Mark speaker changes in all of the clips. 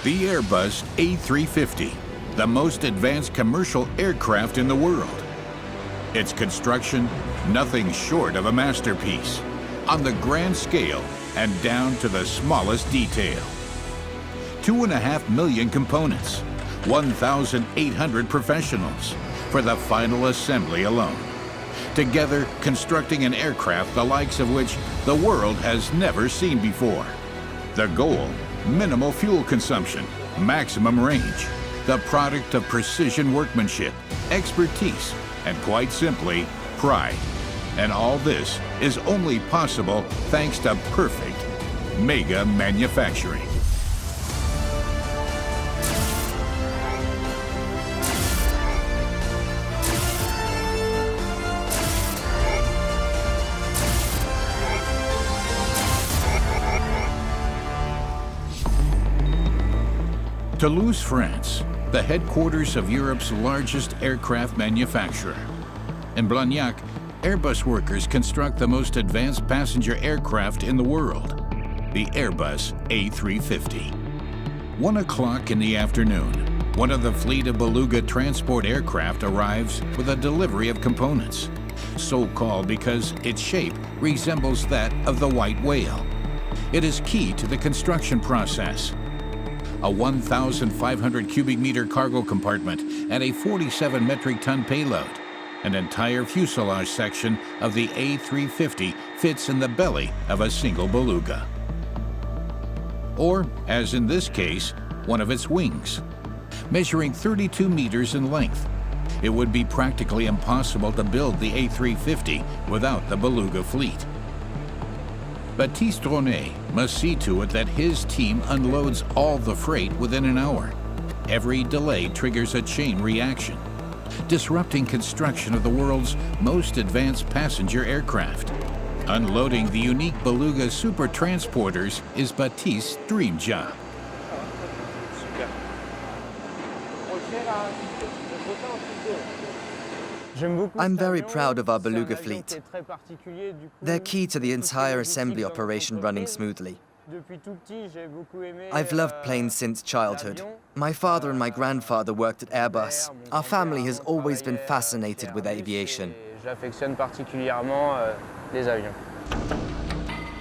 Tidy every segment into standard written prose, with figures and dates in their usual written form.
Speaker 1: The Airbus A350, the most advanced commercial aircraft in the world. Its construction, nothing short of a masterpiece, on the grand scale and down to the smallest detail. 2.5 million components, 1,800 professionals for the final assembly alone. Together, constructing an aircraft the likes of which the world has never seen before. The goal, minimal fuel consumption, maximum range, the product of precision workmanship, expertise, and quite simply, pride. And all this is only possible thanks to perfect mega manufacturing. Toulouse, France, the headquarters of Europe's largest aircraft manufacturer. In Blagnac, Airbus workers construct the most advanced passenger aircraft in the world, the Airbus A350. 1 o'clock in the afternoon, one of the fleet of Beluga transport aircraft arrives with a delivery of components, so called because its shape resembles that of the white whale. It is key to the construction process. A 1,500 cubic meter cargo compartment and a 47 metric ton payload. An entire fuselage section of the A350 fits in the belly of a single Beluga. Or, as in this case, one of its wings. Measuring 32 meters in length, it would be practically impossible to build the A350 without the Beluga fleet. Baptiste Dronet must see to it that his team unloads all the freight within an hour. Every delay triggers a chain reaction, disrupting construction of the world's most advanced passenger aircraft. Unloading the unique Beluga super transporters is Baptiste's dream job.
Speaker 2: I'm very proud of our Beluga fleet. They're key to the entire assembly operation running smoothly. I've loved planes since childhood. My father and my grandfather worked at Airbus. Our family has always been fascinated with aviation.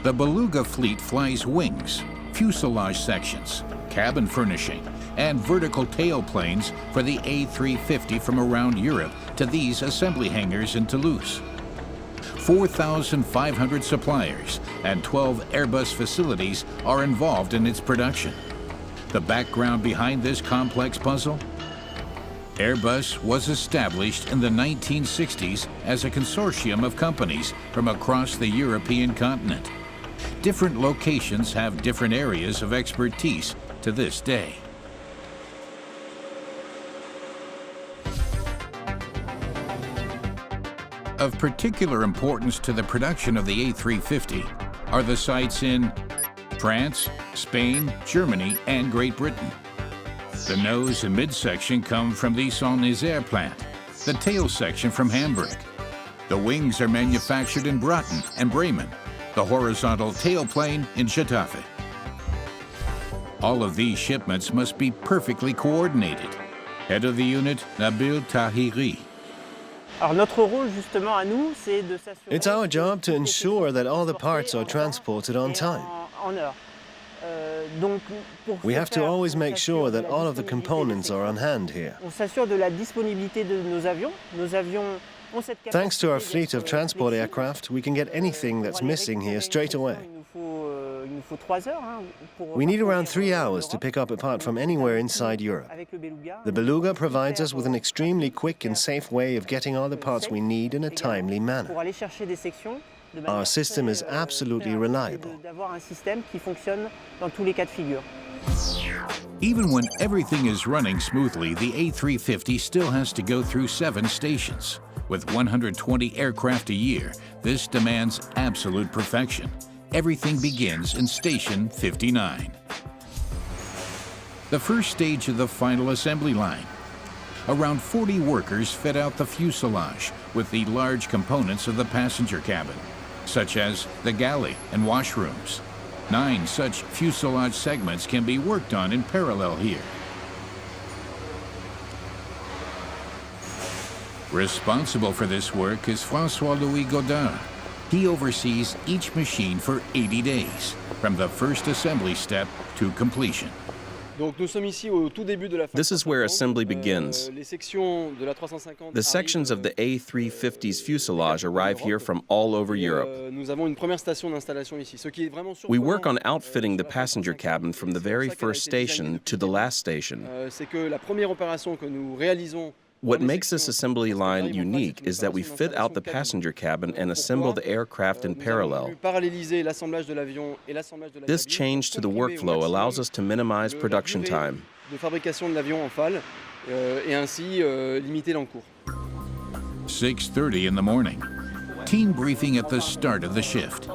Speaker 1: The Beluga fleet flies wings, fuselage sections, cabin furnishing, and vertical tailplanes for the A350 from around Europe to these assembly hangars in Toulouse. 4,500 suppliers and 12 Airbus facilities are involved in its production. The background behind this complex puzzle? Airbus was established in the 1960s as a consortium of companies from across the European continent. Different locations have different areas of expertise to this day. Of particular importance to the production of the A350 are the sites in France, Spain, Germany, and Great Britain. The nose and midsection come from the Saint-Nazaire plant, the tail section from Hamburg. The wings are manufactured in Broughton and Bremen, the horizontal tailplane in Getafe. All of these shipments must be perfectly coordinated. Head of the unit, Nabil Tahiri.
Speaker 3: It's our job to ensure that all the parts are transported on time. We have to always make sure that all of the components are on hand here. Thanks to our fleet of transport aircraft, we can get anything that's missing here straight away. We need around 3 hours to pick up a part from anywhere inside Europe. The Beluga provides us with an extremely quick and safe way of getting all the parts we need in a timely manner. Our system is absolutely reliable.
Speaker 1: Even when everything is running smoothly, the A350 still has to go through 7 stations. With 120 aircraft a year, this demands absolute perfection. Everything begins in Station 59. The first stage of the final assembly line. Around 40 workers fit out the fuselage with the large components of the passenger cabin, such as the galley and washrooms. 9 such fuselage segments can be worked on in parallel here. Responsible for this work is François-Louis Godin. He oversees each machine for 80 days, from the first assembly step to completion.
Speaker 4: This is where assembly begins. The sections of the A350's fuselage arrive here from all over Europe. We work on outfitting the passenger cabin from the very first station to the last station. What makes this assembly line unique is that we fit out the passenger cabin and assemble the aircraft in parallel. This change to the workflow allows us to minimize production time.
Speaker 1: 6:30 in the morning. Team briefing at the start of the shift.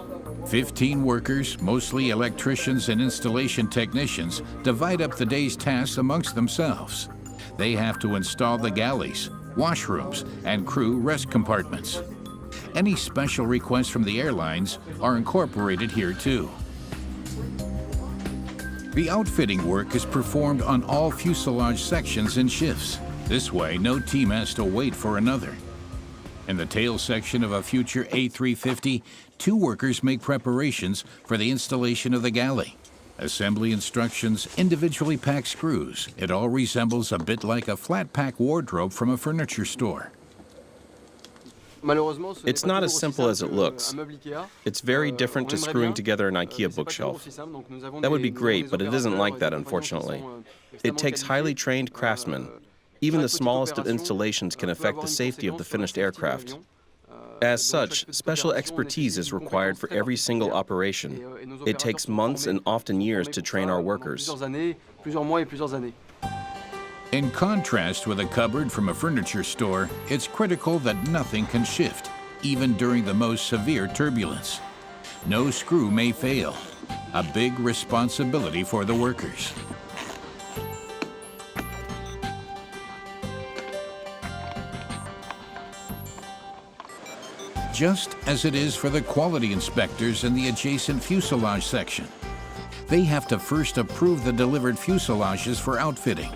Speaker 1: 15 workers, mostly electricians and installation technicians, divide up the day's tasks amongst themselves. They have to install the galleys, washrooms, and crew rest compartments. Any special requests from the airlines are incorporated here too. The outfitting work is performed on all fuselage sections in shifts. This way, no team has to wait for another. In the tail section of a future A350, 2 workers make preparations for the installation of the galley. Assembly instructions individually pack screws. It all resembles a bit like a flat-pack wardrobe from a furniture store.
Speaker 4: It's not as simple as it looks. It's very different to screwing together an IKEA bookshelf. That would be great, but it isn't like that, unfortunately. It takes highly trained craftsmen. Even the smallest of installations can affect the safety of the finished aircraft. As such, special expertise is required for every single operation. It takes months and often years to train our workers.
Speaker 1: In contrast with a cupboard from a furniture store, it's critical that nothing can shift, even during the most severe turbulence. No screw may fail. A big responsibility for the workers. Just as it is for the quality inspectors in the adjacent fuselage section. They have to first approve the delivered fuselages for outfitting,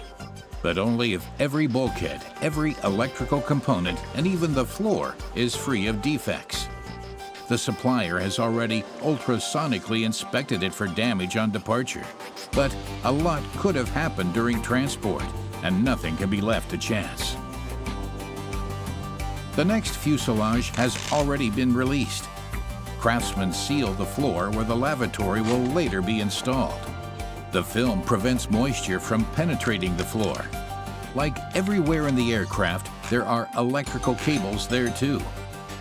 Speaker 1: but only if every bulkhead, every electrical component, and even the floor is free of defects. The supplier has already ultrasonically inspected it for damage on departure, but a lot could have happened during transport, and nothing can be left to chance. The next fuselage has already been released. Craftsmen seal the floor where the lavatory will later be installed. The film prevents moisture from penetrating the floor. Like everywhere in the aircraft, there are electrical cables there too.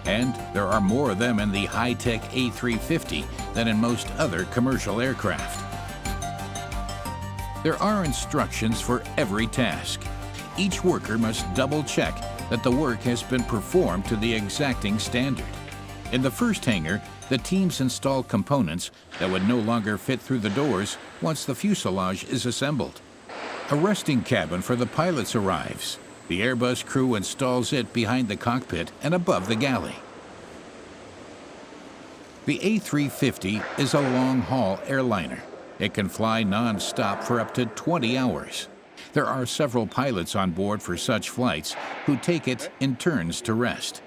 Speaker 1: And there are more of them in the high-tech A350 than in most other commercial aircraft. There are instructions for every task. Each worker must double-check that the work has been performed to the exacting standard. In the first hangar, the teams install components that would no longer fit through the doors once the fuselage is assembled. A resting cabin for the pilots arrives. The Airbus crew installs it behind the cockpit and above the galley. The A350 is a long-haul airliner. It can fly non-stop for up to 20 hours. There are several pilots on board for such flights who take it in turns to rest.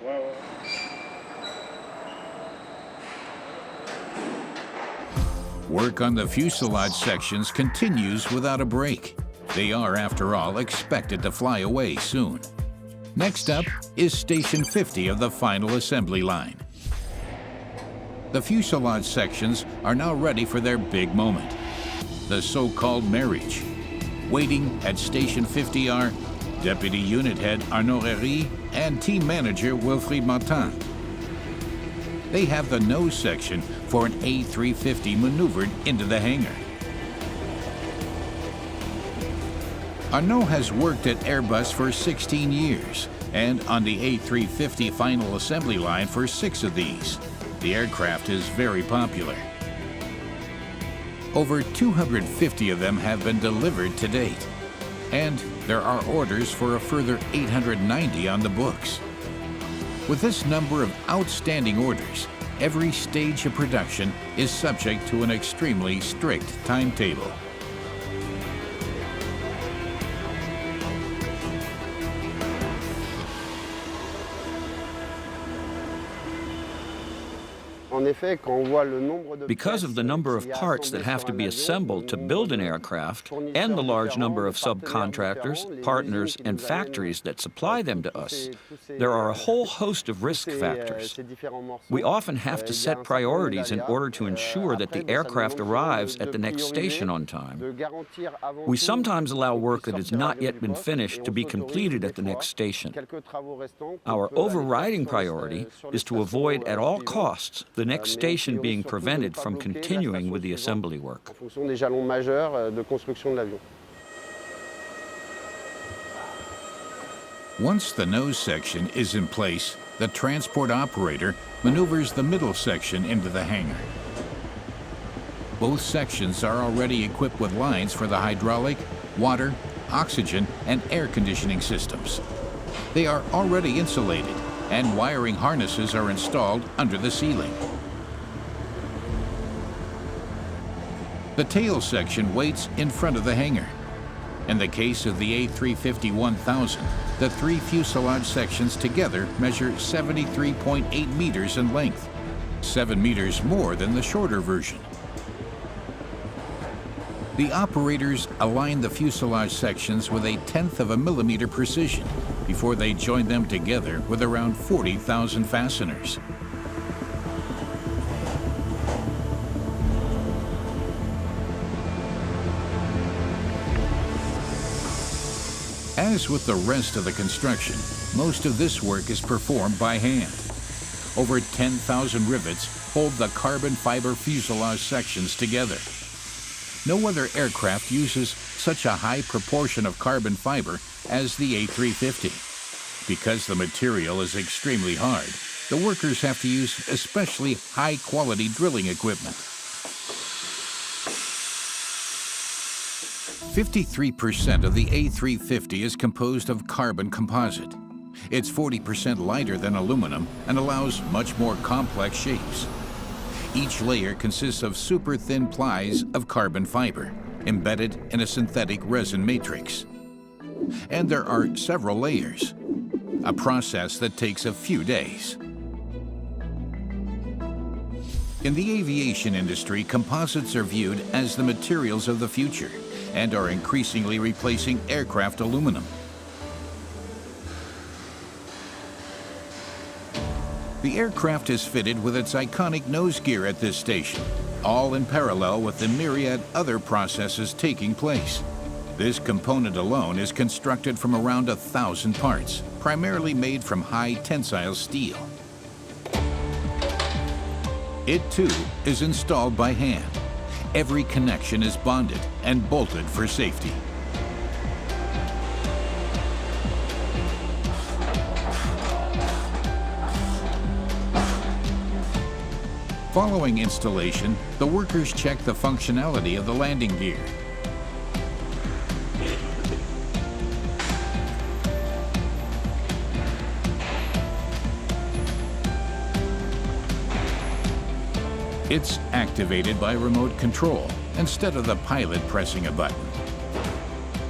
Speaker 1: Work on the fuselage sections continues without a break. They are, after all, expected to fly away soon. Next up is Station 50 of the final assembly line. The fuselage sections are now ready for their big moment, the so-called marriage. Waiting at Station 50 are Deputy Unit Head Arnaud Herry and Team Manager Wilfried Martin. They have the nose section for an A350 maneuvered into the hangar. Arnaud has worked at Airbus for 16 years and on the A350 final assembly line for 6 of these. The aircraft is very popular. Over 250 of them have been delivered to date, and there are orders for a further 890 on the books. With this number of outstanding orders, every stage of production is subject to an extremely strict timetable.
Speaker 5: Because of the number of parts that have to be assembled to build an aircraft and the large number of subcontractors, partners, and factories that supply them to us, there are a whole host of risk factors. We often have to set priorities in order to ensure that the aircraft arrives at the next station on time. We sometimes allow work that has not yet been finished to be completed at the next station. Our overriding priority is to avoid at all costs the next station being prevented from continuing with the assembly work.
Speaker 1: Once the nose section is in place, the transport operator maneuvers the middle section into the hangar. Both sections are already equipped with lines for the hydraulic, water, oxygen, and air conditioning systems. They are already insulated, and wiring harnesses are installed under the ceiling. The tail section waits in front of the hangar. In the case of the A350-1000, the three fuselage sections together measure 73.8 meters in length, 7 meters more than the shorter version. The operators align the fuselage sections with 1/10 of a millimeter precision before they join them together with around 40,000 fasteners. As with the rest of the construction, most of this work is performed by hand. Over 10,000 rivets hold the carbon fiber fuselage sections together. No other aircraft uses such a high proportion of carbon fiber as the A350. Because the material is extremely hard, the workers have to use especially high-quality drilling equipment. 53% of the A350 is composed of carbon composite. It's 40% lighter than aluminum and allows much more complex shapes. Each layer consists of super thin plies of carbon fiber, embedded in a synthetic resin matrix. And there are several layers, a process that takes a few days. In the aviation industry, composites are viewed as the materials of the future and are increasingly replacing aircraft aluminum. The aircraft is fitted with its iconic nose gear at this station, all in parallel with the myriad other processes taking place. This component alone is constructed from around 1,000 parts, primarily made from high tensile steel. It too is installed by hand. Every connection is bonded and bolted for safety. Following installation, the workers check the functionality of the landing gear. It's activated by remote control instead of the pilot pressing a button.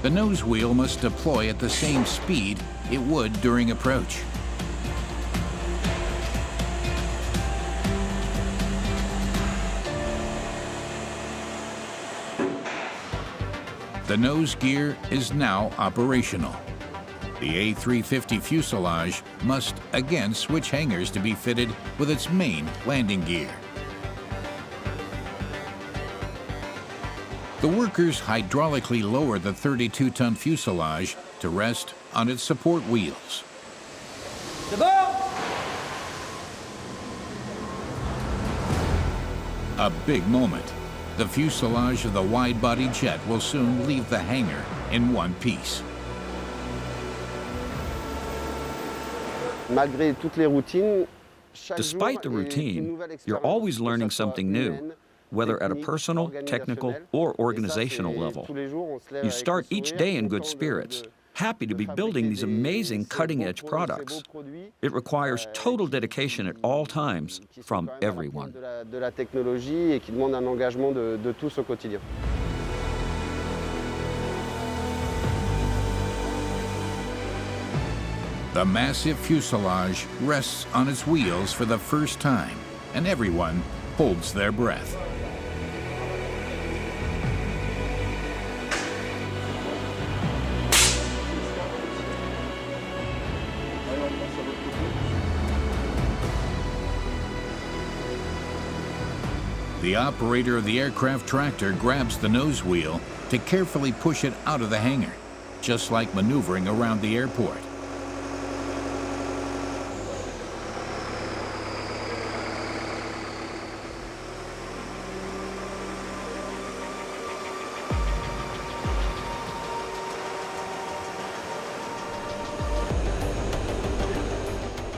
Speaker 1: The nose wheel must deploy at the same speed it would during approach. The nose gear is now operational. The A350 fuselage must again switch hangars to be fitted with its main landing gear. The workers hydraulically lower the 32-ton fuselage to rest on its support wheels. A big moment. The fuselage of the wide-body jet will soon leave the hangar in one piece.
Speaker 5: Despite the routine, you're always learning something new, whether at a personal, technical, or organizational level. You start each day in good spirits, happy to be building these amazing cutting-edge products. It requires total dedication at all times from everyone.
Speaker 6: De la technologie et qui demande un engagement de tous au quotidien.
Speaker 1: The massive fuselage rests on its wheels for the first time, and everyone holds their breath. The operator of the aircraft tractor grabs the nose wheel to carefully push it out of the hangar, just like maneuvering around the airport.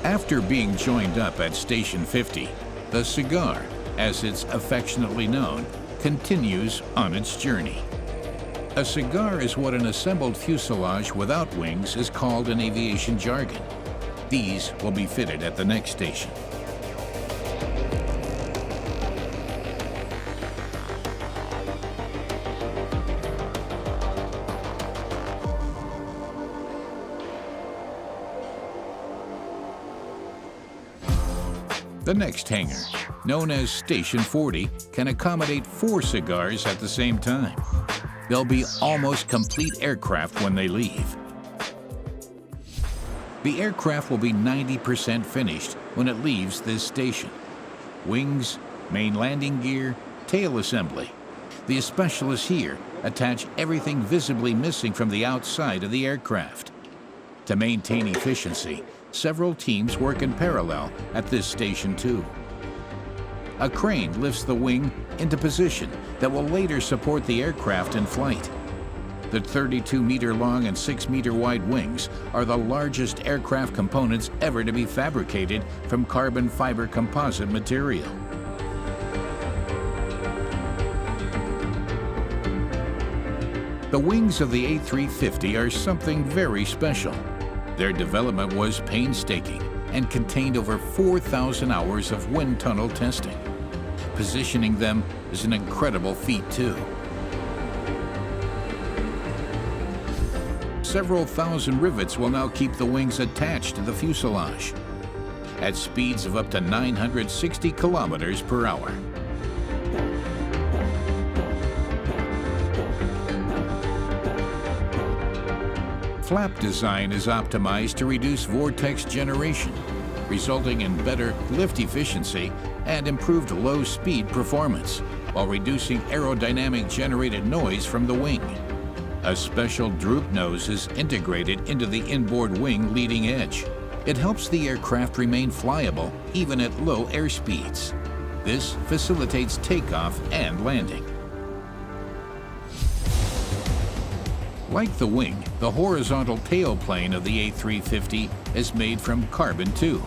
Speaker 1: After being joined up at Station 50, the cigar, as it's affectionately known, continues on its journey. A cigar is what an assembled fuselage without wings is called in aviation jargon. These will be fitted at the next station. The next hangar, known as Station 40, can accommodate 4 cigars at the same time. They'll be almost complete aircraft when they leave. The aircraft will be 90% finished when it leaves this station. Wings, main landing gear, tail assembly. The specialists here attach everything visibly missing from the outside of the aircraft. To maintain efficiency, several teams work in parallel at this station too. A crane lifts the wing into position that will later support the aircraft in flight. The 32-meter long and 6-meter wide wings are the largest aircraft components ever to be fabricated from carbon fiber composite material. The wings of the A350 are something very special. Their development was painstaking and contained over 4,000 hours of wind tunnel testing. Positioning them is an incredible feat too. Several thousand rivets will now keep the wings attached to the fuselage at speeds of up to 960 kilometers per hour. Flap design is optimized to reduce vortex generation, resulting in better lift efficiency and improved low-speed performance, while reducing aerodynamic generated noise from the wing. A special droop nose is integrated into the inboard wing leading edge. It helps the aircraft remain flyable even at low airspeeds. This facilitates takeoff and landing. Like the wing, the horizontal tailplane of the A350 is made from carbon too.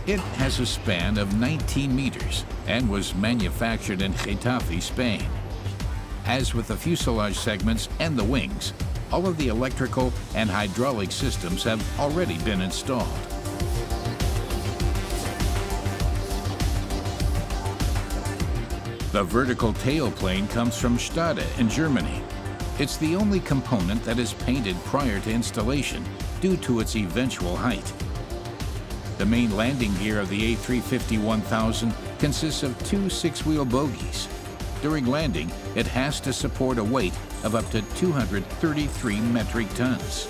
Speaker 1: It has a span of 19 meters and was manufactured in Getafe, Spain. As with the fuselage segments and the wings, all of the electrical and hydraulic systems have already been installed. The vertical tailplane comes from Stade in Germany. It's the only component that is painted prior to installation due to its eventual height. The main landing gear of the A350-1000 consists of 2 6-wheel bogies. During landing, it has to support a weight of up to 233 metric tons.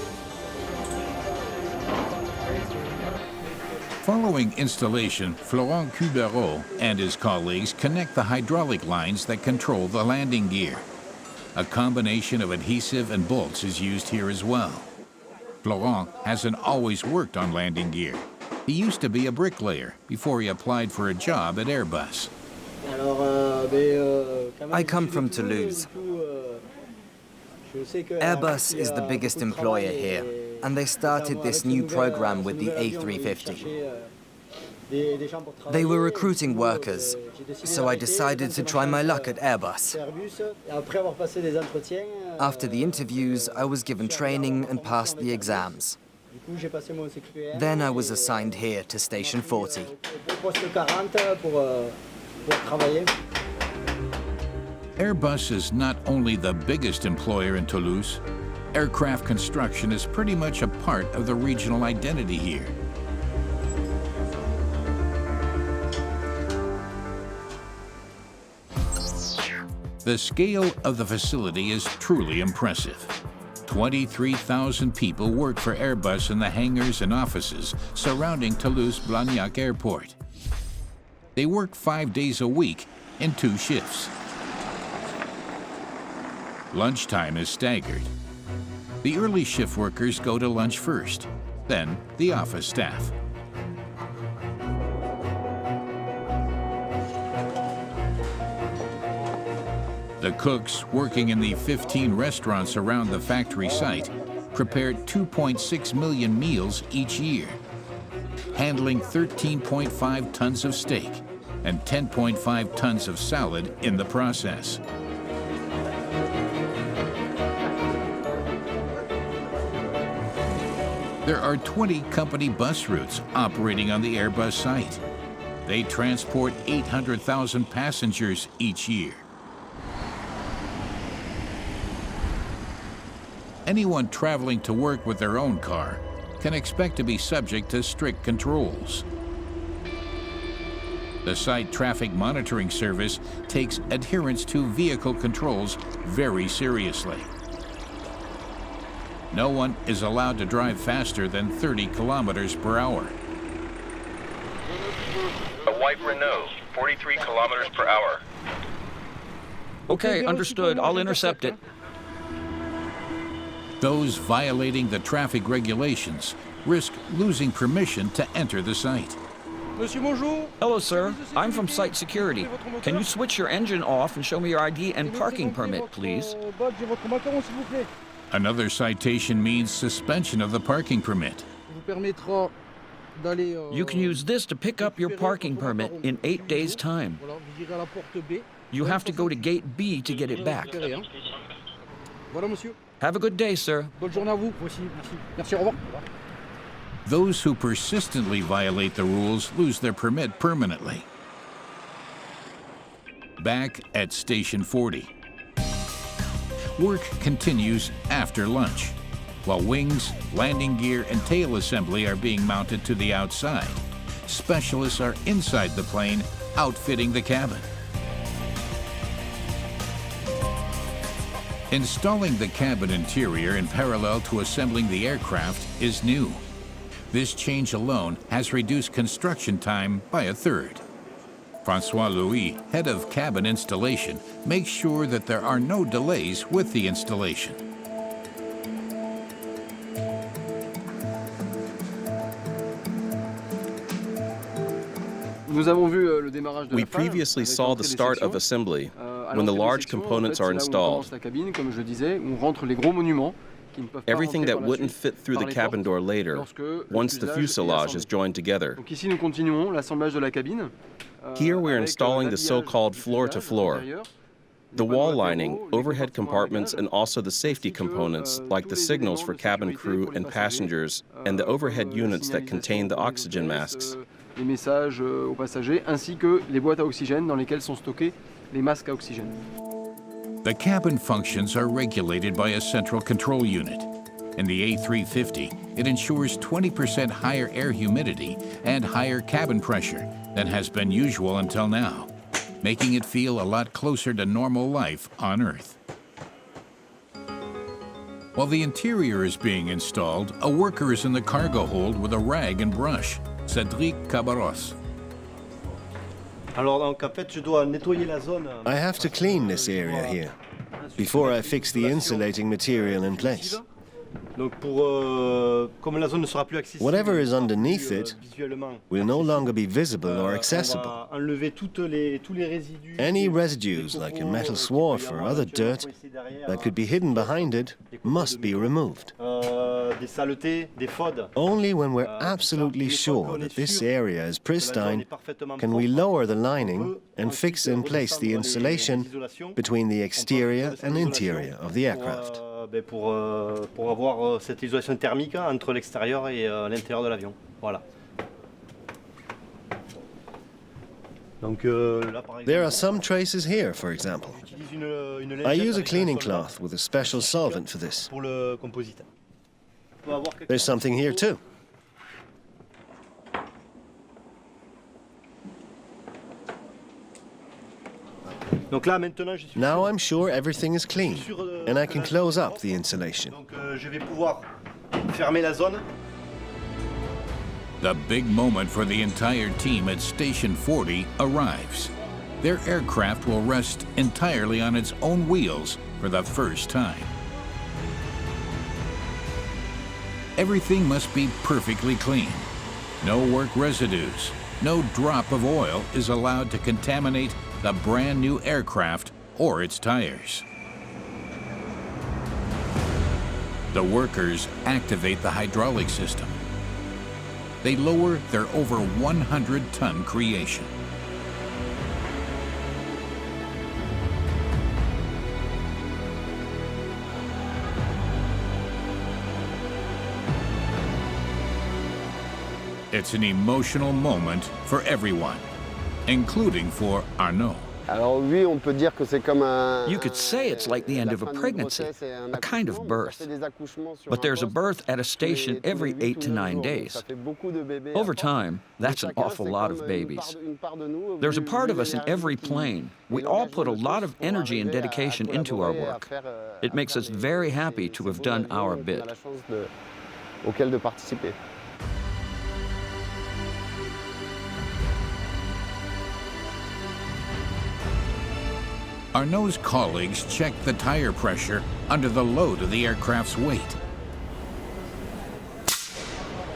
Speaker 1: Following installation, Florent Cubereau and his colleagues connect the hydraulic lines that control the landing gear. A combination of adhesive and bolts is used here as well. Florent hasn't always worked on landing gear. He used to be a bricklayer before he applied for a job at Airbus.
Speaker 2: I come from Toulouse. Airbus is the biggest employer here, and they started this new program with the A350. They were recruiting workers, so I decided to try my luck at Airbus. After the interviews, I was given training and passed the exams. Then I was assigned here to Station 40.
Speaker 1: Airbus is not only the biggest employer in Toulouse, aircraft construction is pretty much a part of the regional identity here. The scale of the facility is truly impressive. 23,000 people work for Airbus in the hangars and offices surrounding Toulouse-Blagnac Airport. They work 5 days a week in 2 shifts. Lunchtime is staggered. The early shift workers go to lunch first, then the office staff. The cooks working in the 15 restaurants around the factory site prepared 2.6 million meals each year, handling 13.5 tons of steak and 10.5 tons of salad in the process. There are 20 company bus routes operating on the Airbus site. They transport 800,000 passengers each year. Anyone traveling to work with their own car can expect to be subject to strict controls. The site traffic monitoring service takes adherence to vehicle controls very seriously. No one is allowed to drive faster than 30 kilometers per hour.
Speaker 7: A white Renault, 43 kilometers per hour.
Speaker 5: Okay, understood. I'll intercept it.
Speaker 1: Those violating the traffic regulations risk losing permission to enter the site.
Speaker 5: Hello, sir. I'm from site security. Can you switch your engine off and show me your ID and parking permit, please?
Speaker 1: Another citation means suspension of the parking permit.
Speaker 5: You can use this to pick up your parking permit in 8 days' time. You have to go to gate B to get it back. Have a good day, sir.
Speaker 1: Those who persistently violate the rules lose their permit permanently. Back at Station 40. Work continues after lunch, while wings, landing gear, and tail assembly are being mounted to the outside. Specialists are inside the plane, outfitting the cabin. Installing the cabin interior in parallel to assembling the aircraft is new. This change alone has reduced construction time by 1/3. Francois Louis, head of cabin installation, makes sure that there are no delays with the installation.
Speaker 4: We previously saw the start of assembly, when the large components are installed. Everything that wouldn't fit through the cabin door later, once the fuselage is joined together. Here we're installing the so-called floor-to-floor. The wall lining, overhead compartments, and also the safety components, like the signals for cabin crew and passengers, and the overhead units that contain the oxygen masks.
Speaker 8: Les messages aux passagers, ainsi que les boîtes à oxygène dans lesquelles sont stockés les masques à oxygène.
Speaker 1: The cabin functions are regulated by a central control unit. In the A350, it ensures 20% higher air humidity and higher cabin pressure than has been usual until now, making it feel a lot closer to normal life on Earth. While the interior is being installed, a worker is in the cargo hold with a rag and brush. Cédric Cabarros.
Speaker 3: I have to clean this area here before I fix the insulating material in place. Whatever is underneath it will no longer be visible or accessible. Any residues, like a metal swarf or other dirt, that could be hidden behind it must be removed. Only when we're absolutely sure that this area is pristine can we lower the lining and fix in place the insulation between the exterior and interior of the aircraft.
Speaker 9: Pour avoir cette isolation thermique entre l'extérieur et l'intérieur de l'avion. Voilà.
Speaker 3: There are some traces here, for example. I use a cleaning cloth with a special solvent for this. There's something here too. Now I'm sure everything is clean, and I can close up the insulation.
Speaker 1: The big moment for the entire team at Station 40 arrives. Their aircraft will rest entirely on its own wheels for the first time. Everything must be perfectly clean. No work residues, no drop of oil is allowed to contaminate the brand new aircraft or its tires. The workers activate the hydraulic system. They lower their over 100-ton creation. It's an emotional moment for everyone, including for Arnaud.
Speaker 5: You could say it's like the end of a pregnancy, a kind of birth. But there's a birth at a station every 8 to 9 days. Over time, that's an awful lot of babies. There's a part of us in every plane. We all put a lot of energy and dedication into our work. It makes us very happy to have done our bit.
Speaker 1: Arnaud's colleagues check the tire pressure under the load of the aircraft's weight.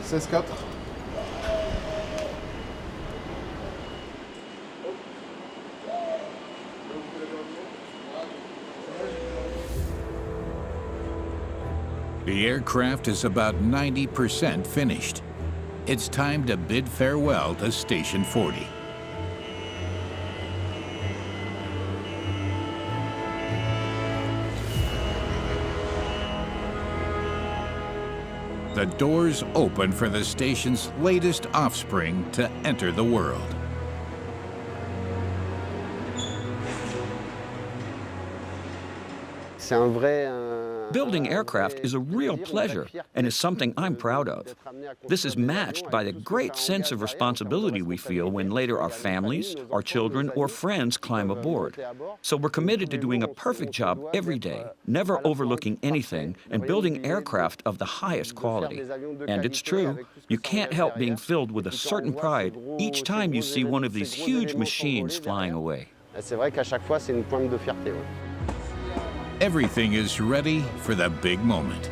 Speaker 8: 16-4.
Speaker 1: The aircraft is about 90% finished. It's time to bid farewell to Station 40. The doors open for the station's latest offspring to enter the world.
Speaker 5: Building aircraft is a real pleasure and is something I'm proud of. This is matched by the great sense of responsibility we feel when later our families, our children, or friends climb aboard. So we're committed to doing a perfect job every day, never overlooking anything, and building aircraft of the highest quality. And it's true, you can't help being filled with a certain pride each time you see one of these huge machines flying away.
Speaker 1: Everything is ready for the big moment.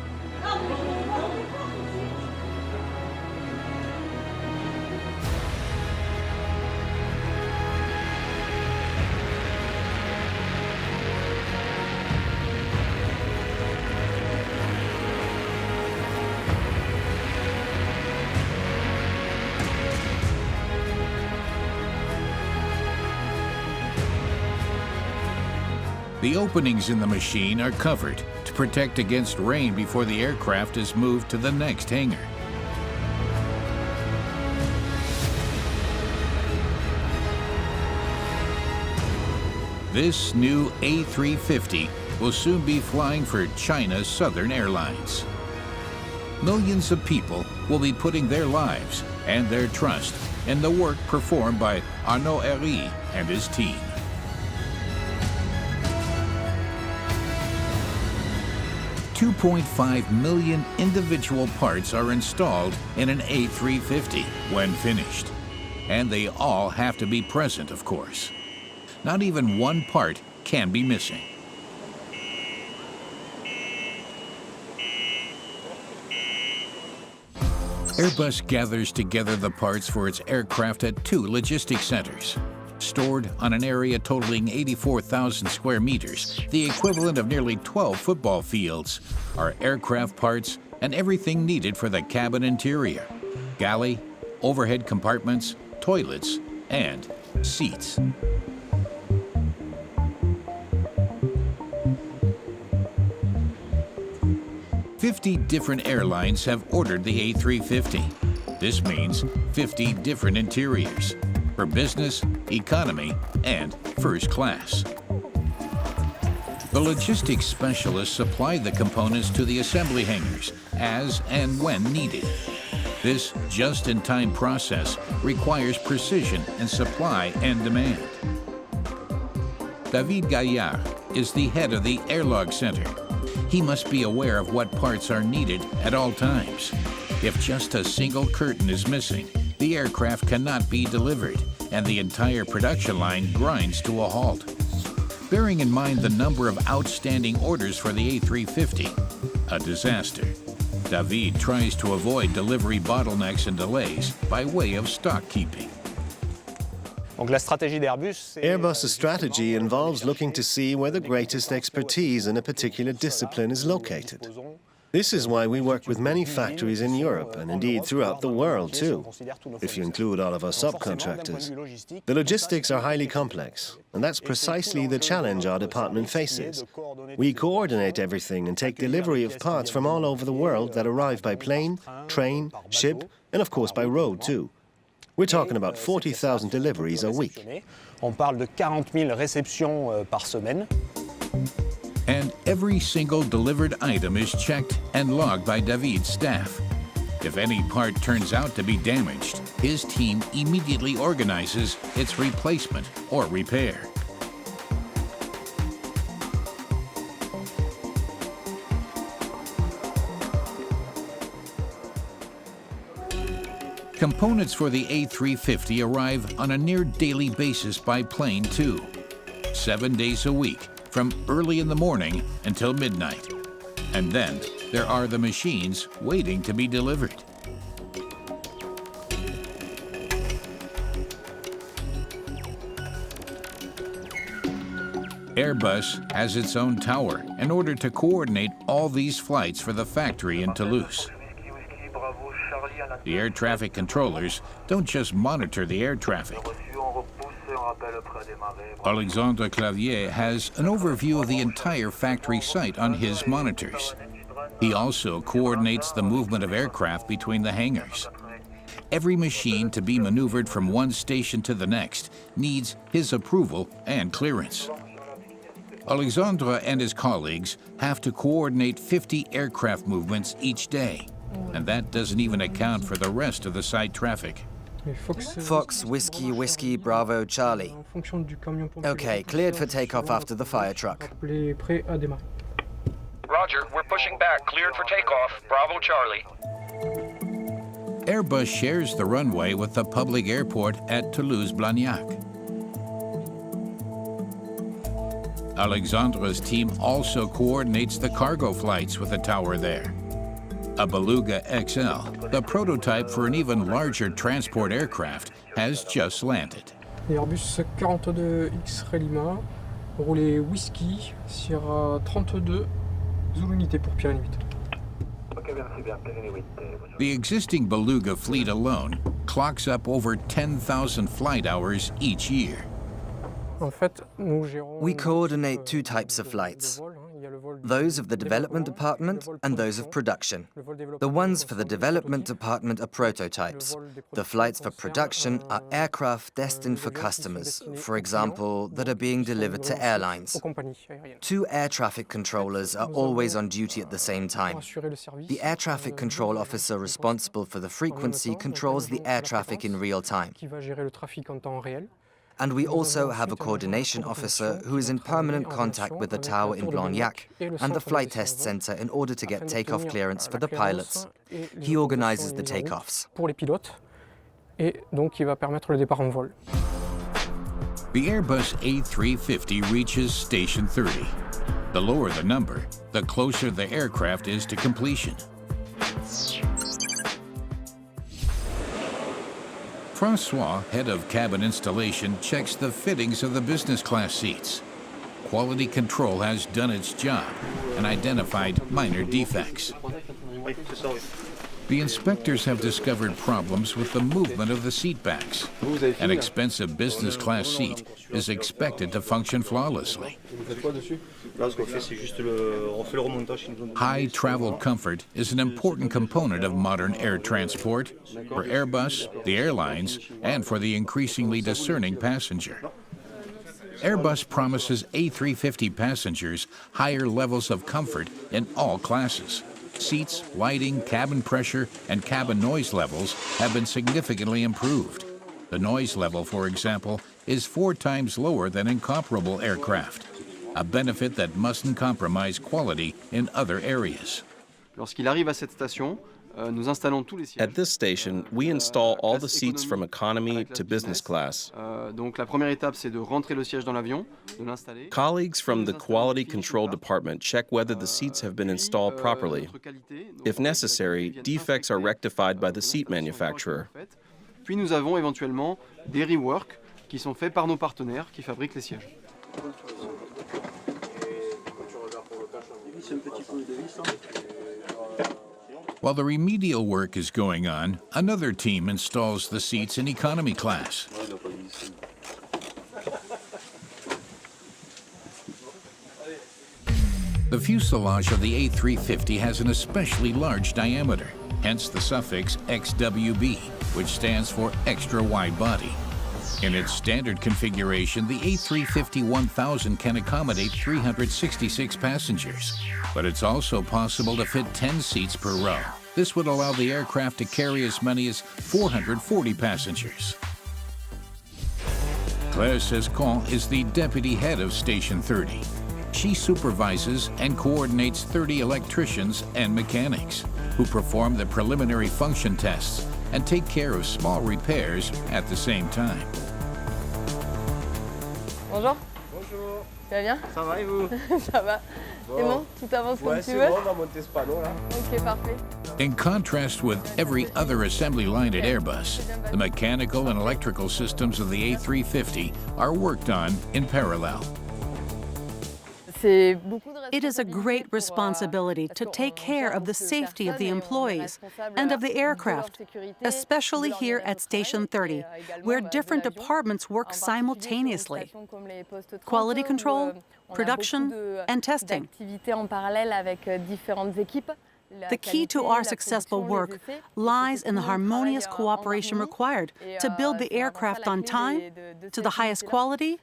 Speaker 1: The openings in the machine are covered to protect against rain before the aircraft is moved to the next hangar. This new A350 will soon be flying for China's Southern Airlines. Millions of people will be putting their lives and their trust in the work performed by Arnaud Herry and his team. $2.5 million individual parts are installed in an A350 when finished. And they all have to be present, of course. Not even one part can be missing. Airbus gathers together the parts for its aircraft at 2 logistics centers. Stored on an area totaling 84,000 square meters, the equivalent of nearly 12 football fields, are aircraft parts and everything needed for the cabin interior: galley, overhead compartments, toilets, and seats. "50 different airlines have ordered the A350. This means 50 different interiors for business, economy, and first class. The logistics specialists supply the components to the assembly hangars as and when needed. This just-in-time process requires precision in supply and demand. David Gaillard is the head of the Airlog Center. He must be aware of what parts are needed at all times. If just a single curtain is missing, the aircraft cannot be delivered, and the entire production line grinds to a halt. Bearing in mind the number of outstanding orders for the A350, a disaster, David tries to avoid delivery bottlenecks and delays by way of stock keeping.
Speaker 3: Airbus's strategy involves looking to see where the greatest expertise in a particular discipline is located. This is why we work with many factories in Europe, and indeed throughout the world too, if you include all of our subcontractors. The logistics are highly complex, and that's precisely the challenge our department faces. We coordinate everything and take delivery of parts from all over the world that arrive by plane, train, ship, and of course by road too. We're talking about 40,000 deliveries a week.
Speaker 10: On parle de 40 000 réceptions par semaine.
Speaker 1: And every single delivered item is checked and logged by David's staff. If any part turns out to be damaged, his team immediately organizes its replacement or repair. Components for the A350 arrive on a near-daily basis by plane too, 7 days a week, from early in the morning until midnight. And then there are the machines waiting to be delivered. Airbus has its own tower in order to coordinate all these flights for the factory in Toulouse. The air traffic controllers don't just monitor the air traffic. Alexandre Clavier has an overview of the entire factory site on his monitors. He also coordinates the movement of aircraft between the hangars. Every machine to be maneuvered from one station to the next needs his approval and clearance. Alexandre and his colleagues have to coordinate 50 aircraft movements each day, and that doesn't even account for the rest of the site traffic.
Speaker 2: Fox, Whiskey, Whiskey, Bravo, Charlie. Okay, cleared for takeoff after the fire truck.
Speaker 7: Roger, we're pushing back. Cleared for takeoff. Bravo, Charlie.
Speaker 1: Airbus shares the runway with the public airport at Toulouse-Blagnac. Alexandre's team also coordinates the cargo flights with the tower there. A Beluga XL, the prototype for an even larger transport aircraft, has just landed.
Speaker 11: Airbus 42X Lima, roulé Whiskey, Sierra 32, Zulu unité pour Pierre 8.
Speaker 1: The existing Beluga fleet alone clocks up over 10,000 flight hours each year.
Speaker 2: We coordinate two types of flights, those of the development department and those of production. The ones for the development department are prototypes. The flights for production are aircraft destined for customers, for example, that are being delivered to airlines. 2 air traffic controllers are always on duty at the same time. The air traffic control officer responsible for the frequency controls the air traffic in real time. And we also have a coordination officer who is in permanent contact with the tower in Blagnac and the flight test center in order to get takeoff clearance for the pilots. He organizes the takeoffs.
Speaker 1: The Airbus A350 reaches Station 30. The lower the number, the closer the aircraft is to completion. Francois, head of cabin installation, checks the fittings of the business class seats. Quality control has done its job and identified minor defects. The inspectors have discovered problems with the movement of the seat backs. An expensive business class seat is expected to function flawlessly. High travel comfort is an important component of modern air transport for Airbus, the airlines, and for the increasingly discerning passenger. Airbus promises A350 passengers higher levels of comfort in all classes. Seats, lighting, cabin pressure, and cabin noise levels have been significantly improved. The noise level, for example, is 4 times lower than in comparable aircraft, a benefit that mustn't compromise quality in other areas.
Speaker 8: Lorsqu'il arrive à cette station, nous installons tous les sièges.
Speaker 4: At this station, we install all the seats from economy to business class.
Speaker 8: Donc la première étape, c'est de rentrer le siège dans l'avion, de l'installer.
Speaker 4: Colleagues from the quality control department check whether the seats have been installed properly. If necessary, defects are rectified by the seat manufacturer.
Speaker 8: Puis nous avons éventuellement des reworks qui sont faits par nos partenaires qui fabriquent les sièges.
Speaker 1: While the remedial work is going on, another team installs the seats in economy class. The fuselage of the A350 has an especially large diameter, hence the suffix XWB, which stands for extra wide body. In its standard configuration, the A350-1000 can accommodate 366 passengers, but it's also possible to fit 10 seats per row. This would allow the aircraft to carry as many as 440 passengers. Claire Sescon is the deputy head of Station 30. She supervises and coordinates 30 electricians and mechanics who perform the preliminary function tests and take care of small repairs at the same time.
Speaker 12: Bonjour.
Speaker 13: Bonjour.
Speaker 12: Tu vas bien?
Speaker 13: Ça va et vous?
Speaker 12: Ça va. C'est bon? Tout avance comme tu veux?
Speaker 13: Ouais, c'est bon, on va monter ce panneau là.
Speaker 12: Ok, parfait.
Speaker 1: In contrast with every other assembly line at Airbus, the mechanical and electrical systems of the A350 are worked on in parallel.
Speaker 14: It is a great responsibility to take care of the safety of the employees and of the aircraft, especially here at Station 30, where different departments work simultaneously: quality control, production, and testing. The key to our successful work lies in the harmonious cooperation required to build the aircraft on time, to the highest quality,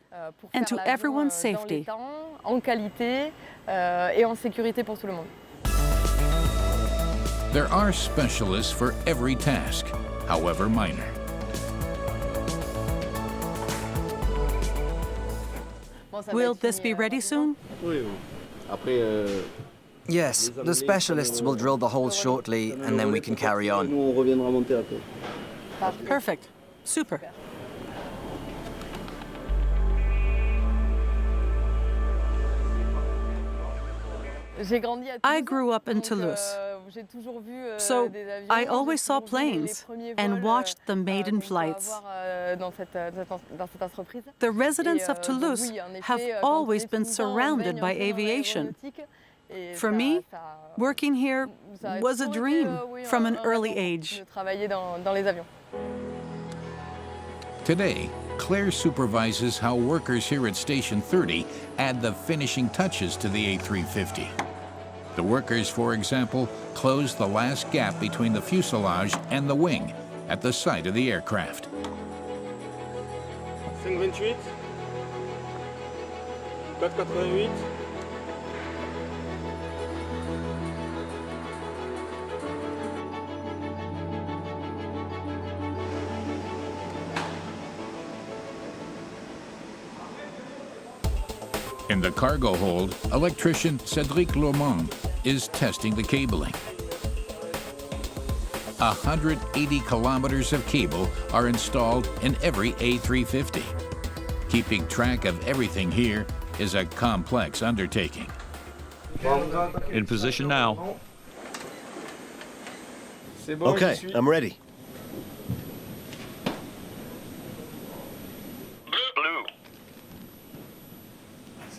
Speaker 14: and to everyone's safety.
Speaker 1: There are specialists for every task, however minor.
Speaker 14: Will this be ready soon?
Speaker 2: Yes, the specialists will drill the holes shortly, and then we can carry on.
Speaker 14: Perfect. Super. I grew up in Toulouse, so I always saw planes and watched the maiden flights. The residents of Toulouse have always been surrounded by aviation. For me, working here was a dream from an early age.
Speaker 1: Today, Claire supervises how workers here at Station 30 add the finishing touches to the A350. The workers, for example, close the last gap between the fuselage and the wing at the side of the aircraft.
Speaker 13: 528, 488.
Speaker 1: In the cargo hold, electrician Cédric Lomond is testing the cabling. 180 kilometers of cable are installed in every A350. Keeping track of everything here is a complex undertaking.
Speaker 5: In position now.
Speaker 3: Okay, I'm ready.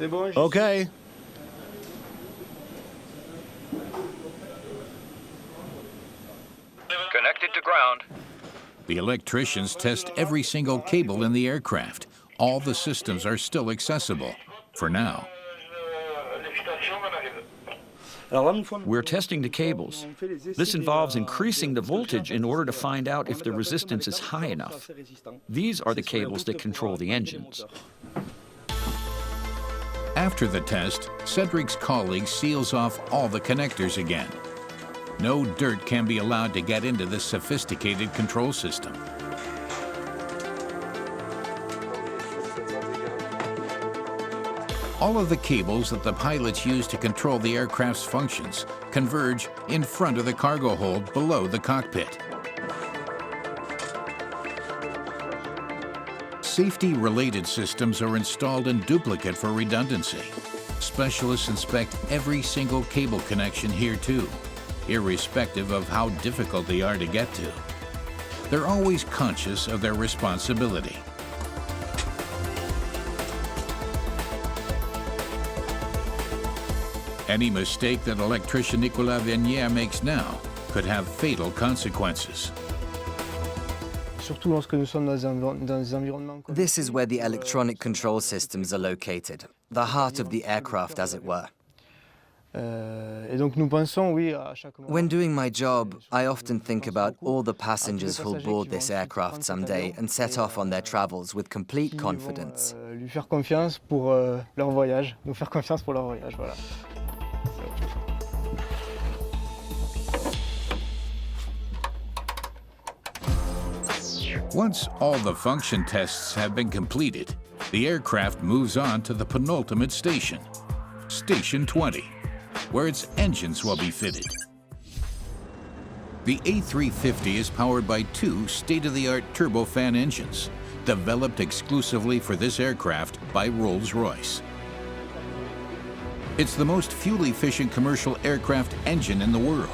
Speaker 3: Okay.
Speaker 7: Connected to ground.
Speaker 1: The electricians test every single cable in the aircraft. All the systems are still accessible, for now.
Speaker 5: We're testing the cables. This involves increasing the voltage in order to find out if the resistance is high enough. These are the cables that control the engines.
Speaker 1: After the test, Cedric's colleague seals off all the connectors again. No dirt can be allowed to get into this sophisticated control system. All of the cables that the pilots use to control the aircraft's functions converge in front of the cargo hold below the cockpit. Safety-related systems are installed in duplicate for redundancy. Specialists inspect every single cable connection here too, irrespective of how difficult they are to get to. They're always conscious of their responsibility. Any mistake that electrician Nicolas Vernier makes now could have fatal consequences.
Speaker 2: This is where the electronic control systems are located, the heart of the aircraft, as it were. When doing my job, I often think about all the passengers who'll board this aircraft someday and set off on their travels with complete confidence.
Speaker 1: Once all the function tests have been completed, the aircraft moves on to the penultimate station, Station 20, where its engines will be fitted. The A350 is powered by two state-of-the-art turbofan engines, developed exclusively for this aircraft by Rolls-Royce. It's the most fuel-efficient commercial aircraft engine in the world,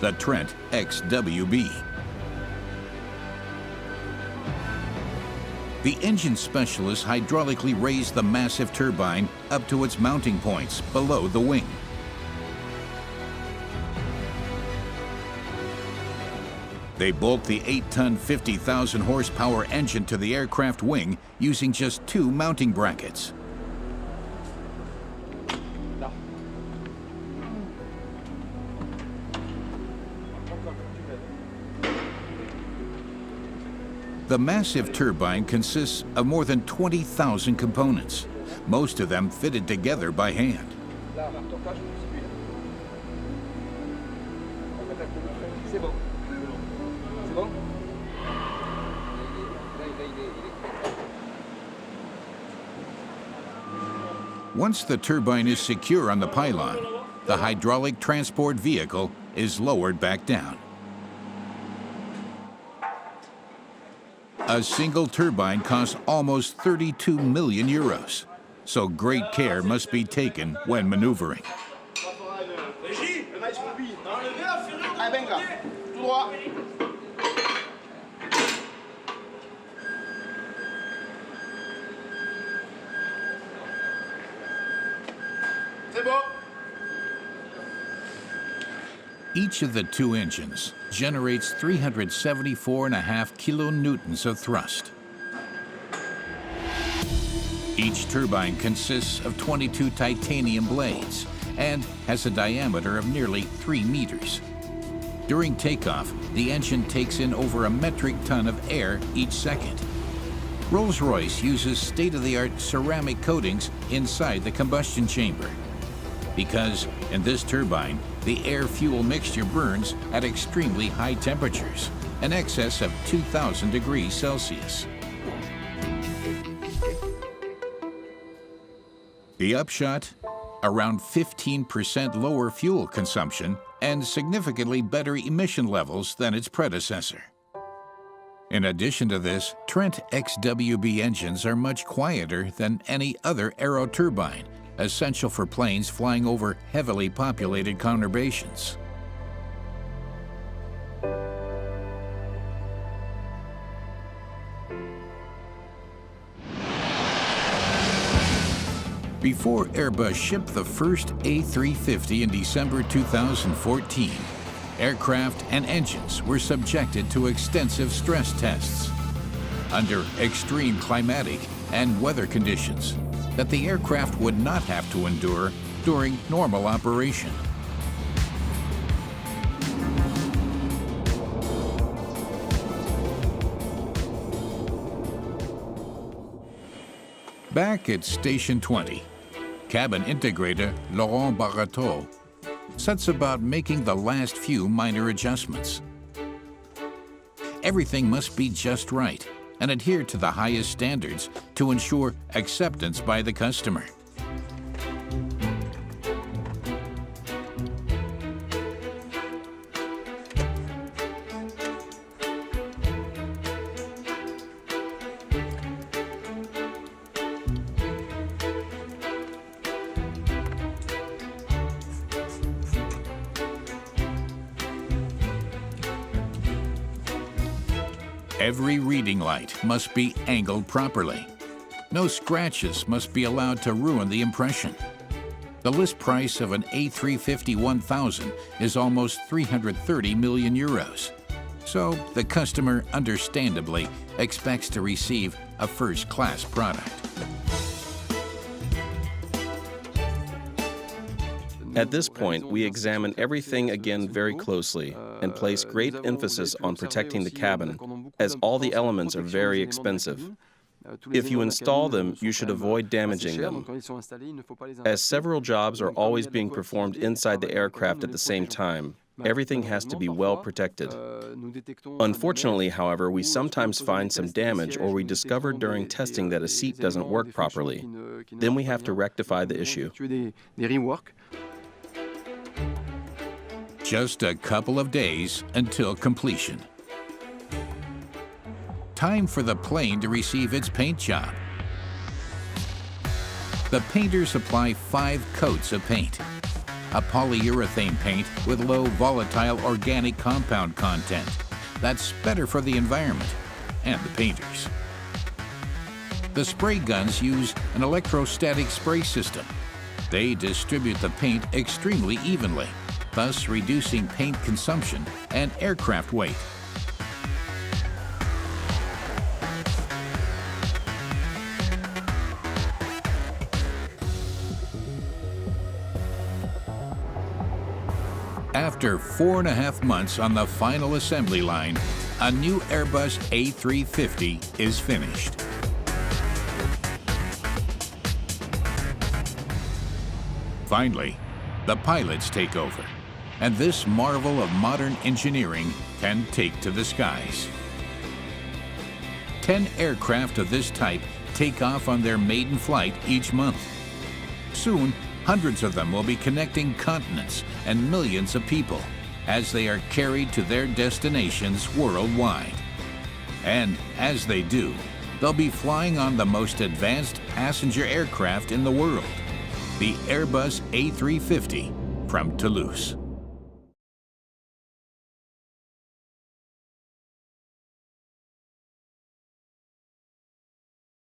Speaker 1: the Trent XWB. The engine specialists hydraulically raise the massive turbine up to its mounting points below the wing. They bolt the 8-ton, 50,000 horsepower engine to the aircraft wing using just two mounting brackets. The massive turbine consists of more than 20,000 components, most of them fitted together by hand. Once the turbine is secure on the pylon, the hydraulic transport vehicle is lowered back down. A single turbine costs almost 32 million euros, so great care must be taken when maneuvering. Each of the two engines generates 374.5 kilonewtons of thrust. Each turbine consists of 22 titanium blades and has a diameter of nearly 3 meters. During takeoff, the engine takes in over a metric ton of air each second. Rolls-Royce uses state-of-the-art ceramic coatings inside the combustion chamber, because in this turbine, the air-fuel mixture burns at extremely high temperatures, in excess of 2,000 degrees Celsius. The upshot? Around 15% lower fuel consumption and significantly better emission levels than its predecessor. In addition to this, Trent XWB engines are much quieter than any other aeroturbine, essential for planes flying over heavily populated conurbations. Before Airbus shipped the first A350 in December 2014, aircraft and engines were subjected to extensive stress tests under extreme climatic and weather conditions that the aircraft would not have to endure during normal operation. Back at Station 20, cabin integrator Laurent Barateau sets about making the last few minor adjustments. Everything must be just right and adhere to the highest standards to ensure acceptance by the customer. Every reading light must be angled properly. No scratches must be allowed to ruin the impression. The list price of an A350-1000 is almost 330 million euros. So the customer understandably expects to receive a first-class product.
Speaker 4: At this point, we examine everything again very closely and place great emphasis on protecting the cabin, as all the elements are very expensive. If you install them, you should avoid damaging them, as several jobs are always being performed inside the aircraft at the same time. Everything has to be well protected. Unfortunately, however, we sometimes find some damage, or we discover during testing that a seat doesn't work properly. Then we have to rectify the issue.
Speaker 1: Just a couple of days until completion. Time for the plane to receive its paint job. The painters apply 5 coats of paint. A polyurethane paint with low volatile organic compound content. That's better for the environment and the painters. The spray guns use an electrostatic spray system. They distribute the paint extremely evenly, thus reducing paint consumption and aircraft weight. After 4.5 months on the final assembly line, a new Airbus A350 is finished. Finally, the pilots take over, and this marvel of modern engineering can take to the skies. 10 aircraft of this type take off on their maiden flight each month. Soon, hundreds of them will be connecting continents and millions of people as they are carried to their destinations worldwide. And as they do, they'll be flying on the most advanced passenger aircraft in the world, the Airbus A350 from Toulouse.